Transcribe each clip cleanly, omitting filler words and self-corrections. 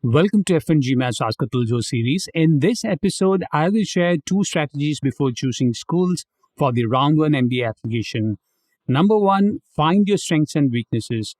Welcome to FNGMAT's Ask Atul Jo series. In this episode, I will share 2 strategies before choosing schools for the round 1 MBA application. Number 1, find your strengths and weaknesses.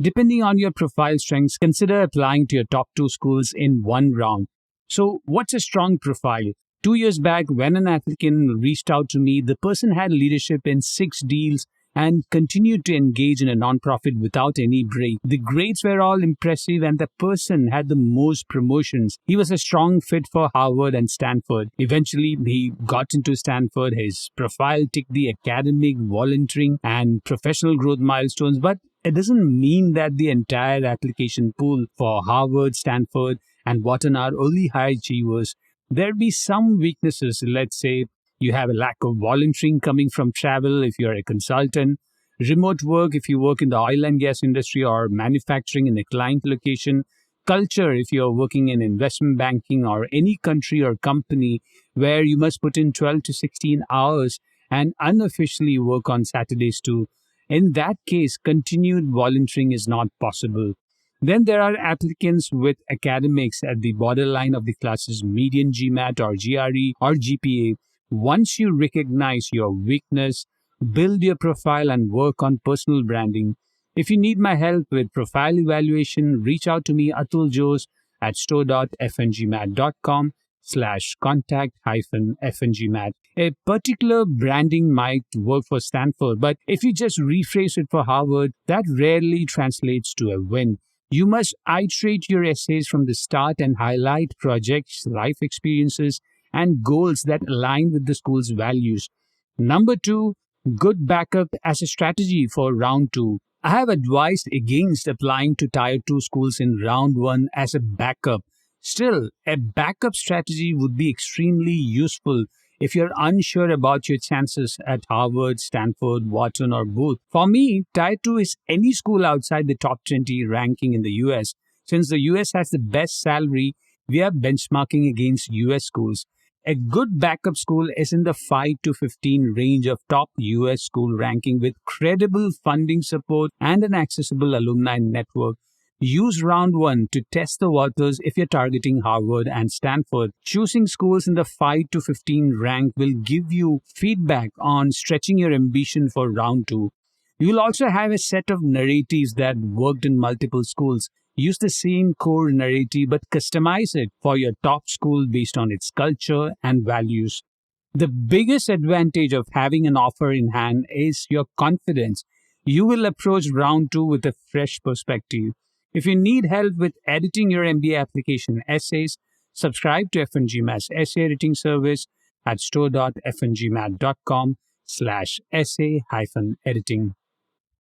Depending on your profile strengths, consider applying to your top 2 schools in one round. So, what's a strong profile? 2 years back, when an applicant reached out to me, the person had leadership in 6 deals and continued to engage in a nonprofit without any break. The grades were all impressive and the person had the most promotions. He was a strong fit for Harvard and Stanford. Eventually, he got into Stanford. His profile ticked the academic, volunteering, and professional growth milestones, but it doesn't mean that the entire application pool for Harvard, Stanford, and Wharton are only high achievers. There'll be some weaknesses. Let's say you have a lack of volunteering coming from travel if you're a consultant, remote work if you work in the oil and gas industry or manufacturing in a client location, culture if you're working in investment banking or any country or company where you must put in 12 to 16 hours and unofficially work on Saturdays too. In that case, continued volunteering is not possible. Then there are applicants with academics at the borderline of the class's median GMAT or GRE or GPA. Once you recognize your weakness, build your profile and work on personal branding. If you need my help with profile evaluation, reach out to me, Atul Jose, at store.fngmat.com/contact-fngmat. A particular branding might work for Stanford, but if you just rephrase it for Harvard, that rarely translates to a win. You must iterate your essays from the start and highlight projects, life experiences, and goals that align with the school's values. Number 2, good backup as a strategy for round 2. I have advised against applying to Tier 2 schools in round 1 as a backup. Still, a backup strategy would be extremely useful if you're unsure about your chances at Harvard, Stanford, Wharton, or both. For me, Tier 2 is any school outside the top 20 ranking in the US. Since the US has the best salary, we are benchmarking against US schools. A good backup school is in the 5 to 15 range of top US school ranking with credible funding support and an accessible alumni network. Use round 1 to test the waters if you're targeting Harvard and Stanford. Choosing schools in the 5 to 15 rank will give you feedback on stretching your ambition for round 2. You'll also have a set of narratives that worked in multiple schools. Use the same core narrative but customize it for your top school based on its culture and values. The biggest advantage of having an offer in hand is your confidence. You will approach round 2 with a fresh perspective. If you need help with editing your MBA application essays, subscribe to FNGMAT's essay editing service at store.fngmat.com/essay-editing.